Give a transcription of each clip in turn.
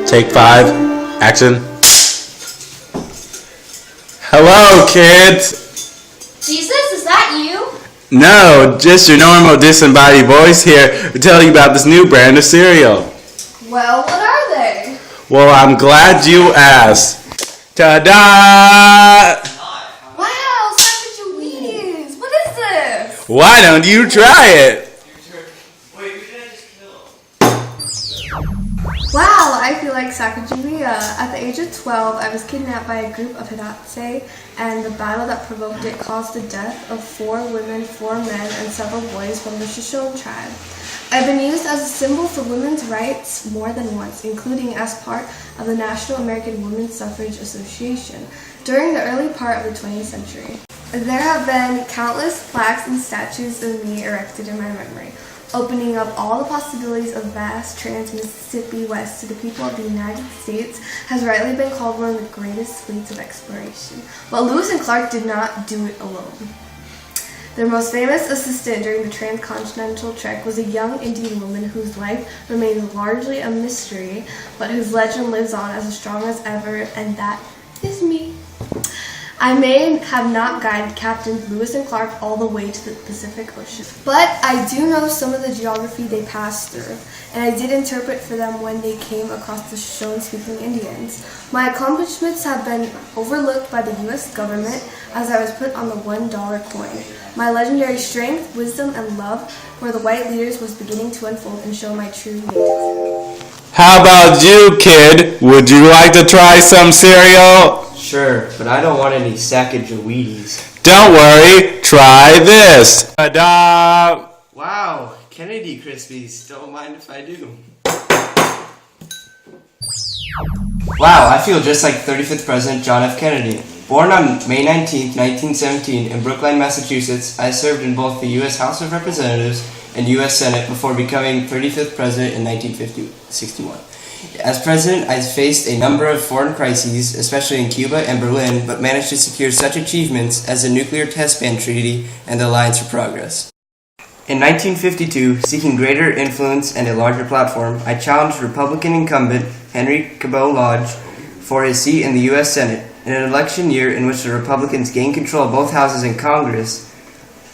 Take 5. Action. Hello, kids. Jesus, is that you? No, just your normal disembodied voice here to tell you about this new brand of cereal. Well, what are they? Well, I'm glad you asked. Ta-da! Wow, Sacagaweenies! What is this? Why don't you try it? Wow, I feel like Sacagawea. At the age of 12, I was kidnapped by a group of Hidatse, and the battle that provoked it caused the death of 4 women, 4 men, and several boys from the Shoshone tribe. I've been used as a symbol for women's rights more than once, including as part of the National American Women's Suffrage Association during the early part of the 20th century. There have been countless plaques and statues of me erected in my memory, opening up all the possibilities of vast trans-Mississippi West to the people of the United States has rightly been called one of the greatest fleets of exploration. But Lewis and Clark did not do it alone. Their most famous assistant during the transcontinental trek was a young Indian woman whose life remains largely a mystery, but whose legend lives on as strong as ever, and that is me. I may have not guided Captains Lewis and Clark all the way to the Pacific Ocean, but I do know some of the geography they passed through, and I did interpret for them when they came across the Shoshone-speaking Indians. My accomplishments have been overlooked by the U.S. government as I was put on the $1 coin. My legendary strength, wisdom, and love for the white leaders was beginning to unfold and show my true nature. How about you, kid? Would you like to try some cereal? Sure, but I don't want any Sacagaweenies. Don't worry, try this. Ta-da! Wow, Kennedy Krispies. Don't mind if I do. Wow, I feel just like 35th President John F. Kennedy. Born on May 19, 1917 in Brookline, Massachusetts, I served in both the U.S. House of Representatives and U.S. Senate before becoming 35th President in 1961. As president, I faced a number of foreign crises, especially in Cuba and Berlin, but managed to secure such achievements as the Nuclear Test Ban Treaty and the Alliance for Progress. In 1952, seeking greater influence and a larger platform, I challenged Republican incumbent Henry Cabot Lodge for his seat in the U.S. Senate. In an election year in which the Republicans gained control of both houses in Congress,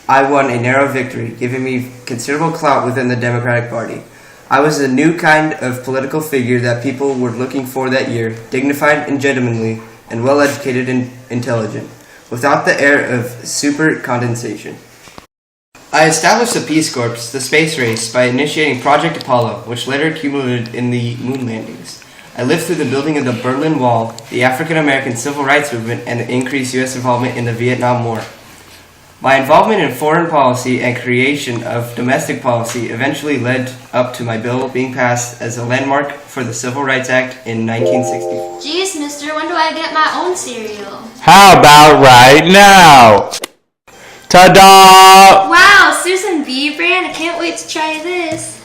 I won a narrow victory, giving me considerable clout within the Democratic Party. I was a new kind of political figure that people were looking for that year, dignified and gentlemanly, and well-educated and intelligent, without the air of super-condensation. I established the Peace Corps, the space race, by initiating Project Apollo, which later culminated in the moon landings. I lived through the building of the Berlin Wall, the African-American Civil Rights Movement, and the increased U.S. involvement in the Vietnam War. My involvement in foreign policy and creation of domestic policy eventually led up to my bill being passed as a landmark for the Civil Rights Act in 1964. Geez, mister, when do I get my own cereal? How about right now? Ta-da! Wow, Susan B. brand, I can't wait to try this.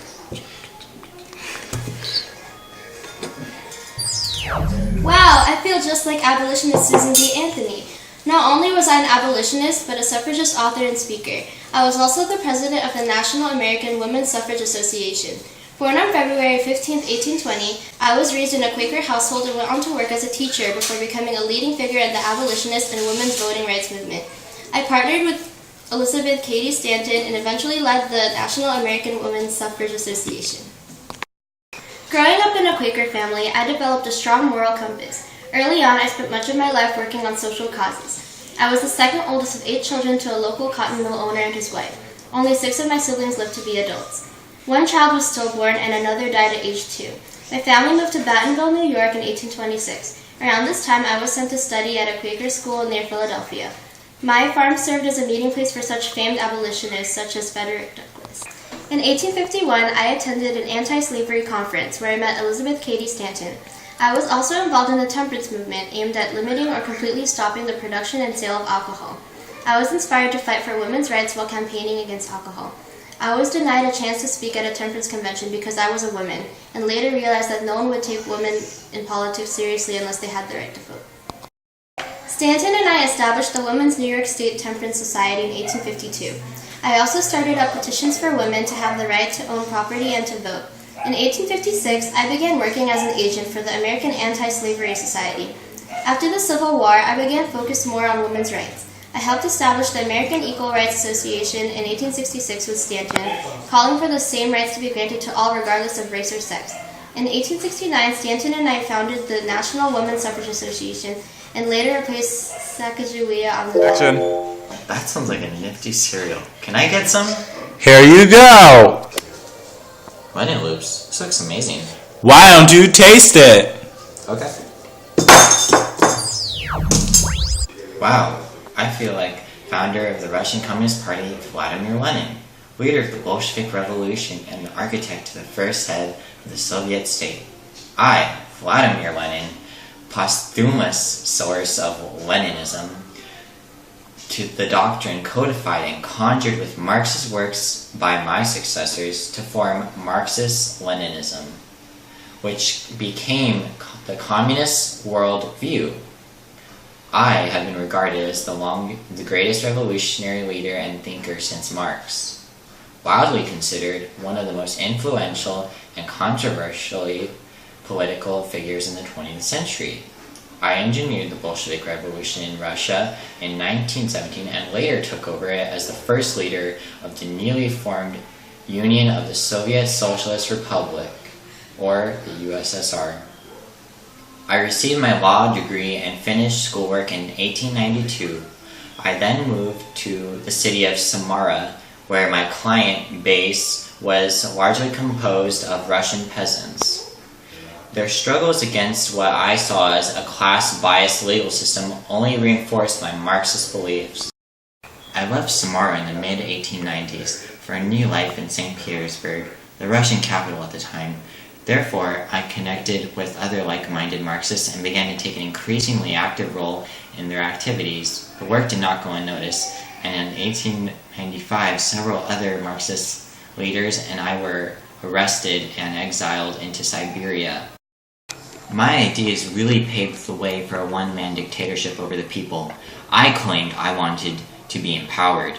Wow, I feel just like abolitionist Susan B. Anthony. Not only was I an abolitionist, but a suffragist author and speaker. I was also the president of the National American Women's Suffrage Association. Born on February 15, 1820, I was raised in a Quaker household and went on to work as a teacher before becoming a leading figure in the abolitionist and women's voting rights movement. I partnered with Elizabeth Cady Stanton and eventually led the National American Women's Suffrage Association. Growing up in a Quaker family, I developed a strong moral compass. Early on, I spent much of my life working on social causes. I was the second oldest of 8 children to a local cotton mill owner and his wife. Only 6 of my siblings lived to be adults. 1 child was stillborn and another died at age 2. My family moved to Battenville, New York in 1826. Around this time, I was sent to study at a Quaker school near Philadelphia. My farm served as a meeting place for such famed abolitionists such as Frederick Douglass. In 1851, I attended an anti-slavery conference where I met Elizabeth Cady Stanton. I was also involved in the temperance movement aimed at limiting or completely stopping the production and sale of alcohol. I was inspired to fight for women's rights while campaigning against alcohol. I was denied a chance to speak at a temperance convention because I was a woman, and later realized that no one would take women in politics seriously unless they had the right to vote. Stanton and I established the Women's New York State Temperance Society in 1852. I also started up petitions for women to have the right to own property and to vote. In 1856, I began working as an agent for the American Anti-Slavery Society. After the Civil War, I began focus more on women's rights. I helped establish the American Equal Rights Association in 1866 with Stanton, calling for the same rights to be granted to all regardless of race or sex. In 1869, Stanton and I founded the National Women's Suffrage Association and later replaced Sacagawea on the board. That sounds like a nifty cereal. Can I get some? Here you go. Lennon Loops. This looks amazing. Why don't you taste it? Okay. Wow. I feel like founder of the Russian Communist Party, Vladimir Lenin, leader of the Bolshevik Revolution and the architect of the first head of the Soviet state. I, Vladimir Lenin, posthumous source of Leninism, to the doctrine codified and conjured with Marxist works by my successors to form Marxist-Leninism, which became the communist world view. I have been regarded as the greatest revolutionary leader and thinker since Marx, widely considered one of the most influential and controversially political figures in the 20th century. I engineered the Bolshevik Revolution in Russia in 1917 and later took over it as the first leader of the newly formed Union of the Soviet Socialist Republic, or the USSR. I received my law degree and finished schoolwork in 1892. I then moved to the city of Samara, where my client base was largely composed of Russian peasants. Their struggles against what I saw as a class-biased legal system only reinforced my Marxist beliefs. I left Samara in the mid-1890s for a new life in St. Petersburg, the Russian capital at the time. Therefore, I connected with other like-minded Marxists and began to take an increasingly active role in their activities. The work did not go unnoticed, and in 1895, several other Marxist leaders and I were arrested and exiled into Siberia. My ideas really paved the way for a one-man dictatorship over the people. I claimed I wanted to be empowered.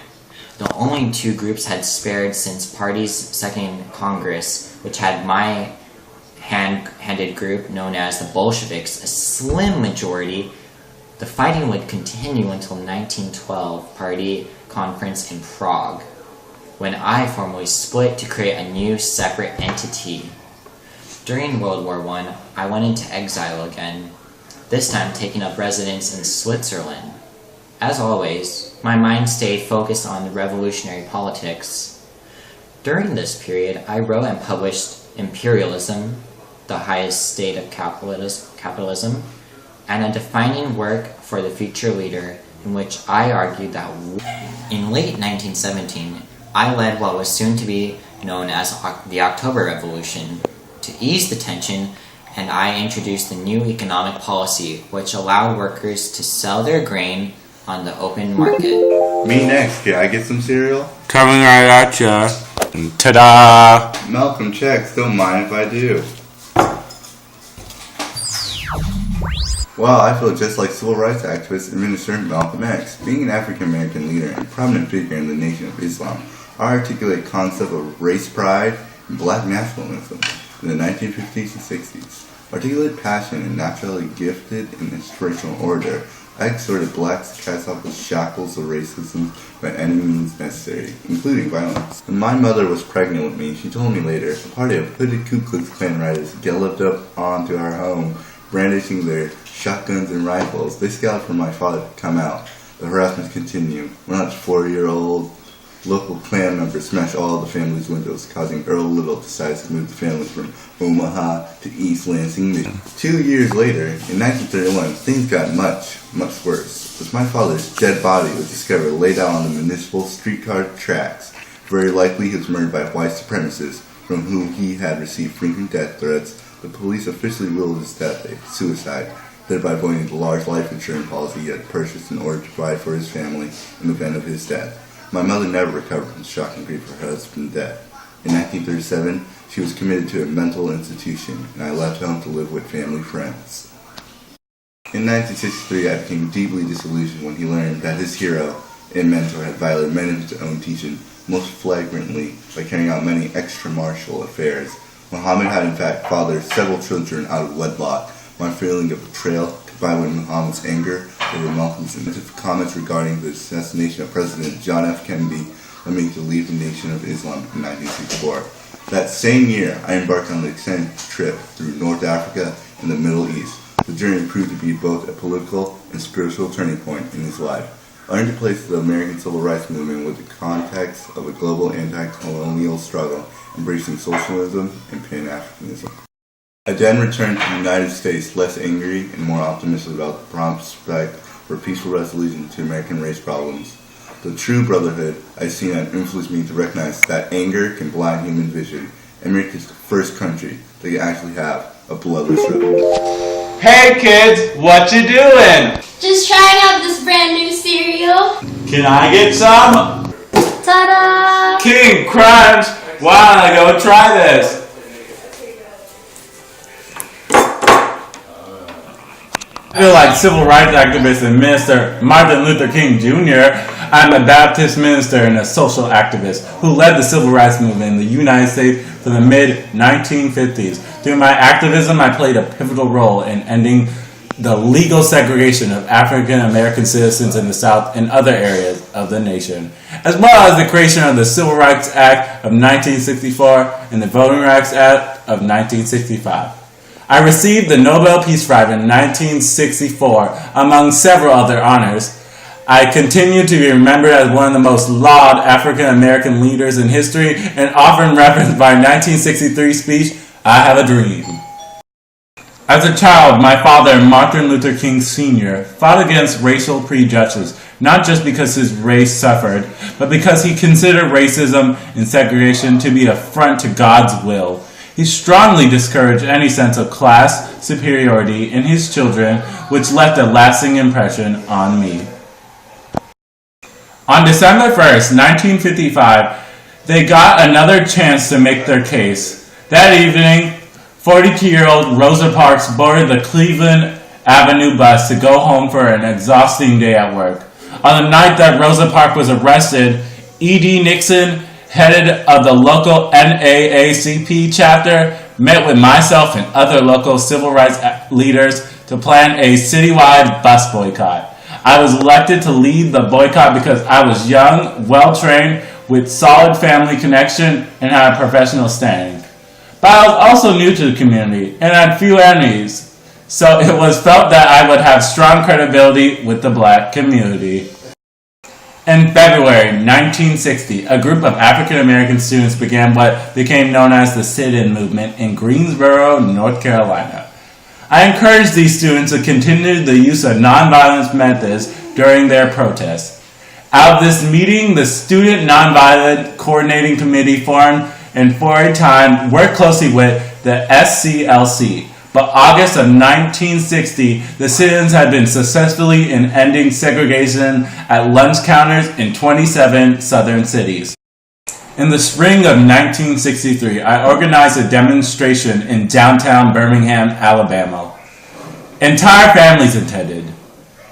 The only two groups had spared since party's second Congress, which had my hand-handed group known as the Bolsheviks, a slim majority. The fighting would continue until 1912 party conference in Prague, when I formally split to create a new separate entity. During World War I went into exile again, this time taking up residence in Switzerland. As always, my mind stayed focused on the revolutionary politics. During this period, I wrote and published Imperialism, the highest state of capitalism, and a defining work for the future leader, in which I argued that in late 1917, I led what was soon to be known as the October Revolution. To ease the tension, and I introduced the new economic policy which allowed workers to sell their grain on the open market. Me next, can I get some cereal? Coming right at ya. Ta-da! Malcolm checks, don't mind if I do. Wow, I feel just like civil rights activist and minister Malcolm X. Being an African-American leader and prominent figure in the Nation of Islam, I articulate concept of race pride and black nationalism in the 1950s and 60s. Articulate passion and naturally gifted and inspirational orator, I exhorted blacks to cast off the shackles of racism by any means necessary, including violence. When my mother was pregnant with me, she told me later, a party of hooded Ku Klux Klan riders galloped up onto our home, brandishing their shotguns and rifles. They scouted for my father to come out. The harassment continued. When that 4-year-old local Klan members smashed all the family's windows, causing Earl Little to decide to move the family from Omaha to East Lansing, Michigan. 2 years later, in 1931, things got much worse, as my father's dead body was discovered laid out on the municipal streetcar tracks. Very likely he was murdered by white supremacists, from whom he had received frequent death threats. The police officially ruled his death a suicide, thereby voiding the large life insurance policy he had purchased in order to provide for his family in the event of his death. My mother never recovered from the shock and grief of her husband's death. In 1937, she was committed to a mental institution, and I left home to live with family friends. In 1963, I became deeply disillusioned when he learned that his hero and mentor had violated many of his own teachings, most flagrantly by carrying out many extramarital affairs Muhammad had in fact fathered several children out of wedlock. My feeling of betrayal, combined with Muhammad's anger over Malcolm's insensitive comments regarding the assassination of President John F. Kennedy, led me to leave the Nation of Islam in 1964. That same year, I embarked on an extended trip through North Africa and the Middle East. The journey proved to be both a political and spiritual turning point in his life. I learned to place the American Civil Rights Movement with the context of a global anti-colonial struggle, embracing socialism and Pan-Africanism. I then returned to the United States less angry and more optimistic about the prospect for a peaceful resolution to American race problems. The true brotherhood I've seen had influenced me to recognize that anger can blind human vision. America is the first country that can actually have a bloodless revolution. Hey kids, what you doing? Just trying out this brand new cereal. Can I get some? Ta-da! King Crunch! Why don't I go try this? I feel like civil rights activist and minister Martin Luther King Jr. I'm a Baptist minister and a social activist who led the civil rights movement in the United States from the mid-1950s. Through my activism, I played a pivotal role in ending the legal segregation of African American citizens in the South and other areas of the nation, as well as the creation of the Civil Rights Act of 1964 and the Voting Rights Act of 1965. I received the Nobel Peace Prize in 1964, among several other honors. I continue to be remembered as one of the most lauded African American leaders in history and often referenced my 1963 speech, I Have a Dream. As a child, my father, Martin Luther King Sr., fought against racial prejudices, not just because his race suffered, but because he considered racism and segregation to be an affront to God's will. He strongly discouraged any sense of class superiority in his children, which left a lasting impression on me. On December 1st, 1955, they got another chance to make their case. That evening, 42-year-old Rosa Parks boarded the Cleveland Avenue bus to go home for an exhausting day at work. On the night that Rosa Parks was arrested, E.D. Nixon, head of the local NAACP chapter, met with myself and other local civil rights leaders to plan a citywide bus boycott. I was elected to lead the boycott because I was young, well-trained, with solid family connection, and had a professional standing. But I was also new to the community and had few enemies, so it was felt that I would have strong credibility with the black community. In February 1960, a group of African American students began what became known as the sit-in movement in Greensboro, North Carolina. I encouraged these students to continue the use of nonviolent methods during their protests. Out of this meeting, the Student Nonviolent Coordinating Committee formed and for a time worked closely with the SCLC. But August of 1960, the sit-ins had been successfully in ending segregation at lunch counters in 27 southern cities. In the spring of 1963, I organized a demonstration in downtown Birmingham, Alabama. Entire families attended.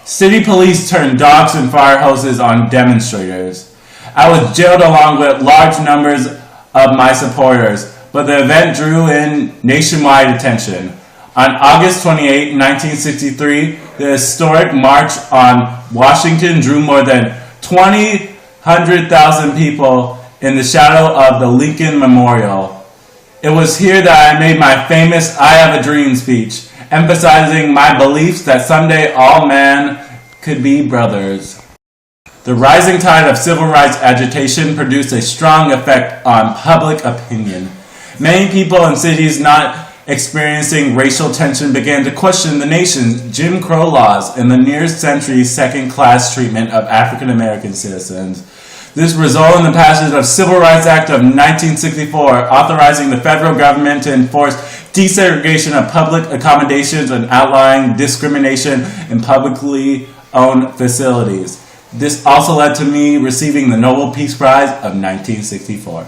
City police turned dogs and fire hoses on demonstrators. I was jailed along with large numbers of my supporters, but the event drew in nationwide attention. On August 28, 1963, the historic March on Washington drew more than 100,000 people in the shadow of the Lincoln Memorial. It was here that I made my famous I Have a Dream speech, emphasizing my beliefs that someday all men could be brothers. The rising tide of civil rights agitation produced a strong effect on public opinion. Many people in cities not experiencing racial tension began to question the nation's Jim Crow laws and the near-century second-class treatment of African American citizens. This resulted in the passage of Civil Rights Act of 1964, authorizing the federal government to enforce desegregation of public accommodations and outlawing discrimination in publicly owned facilities. This also led to me receiving the Nobel Peace Prize of 1964.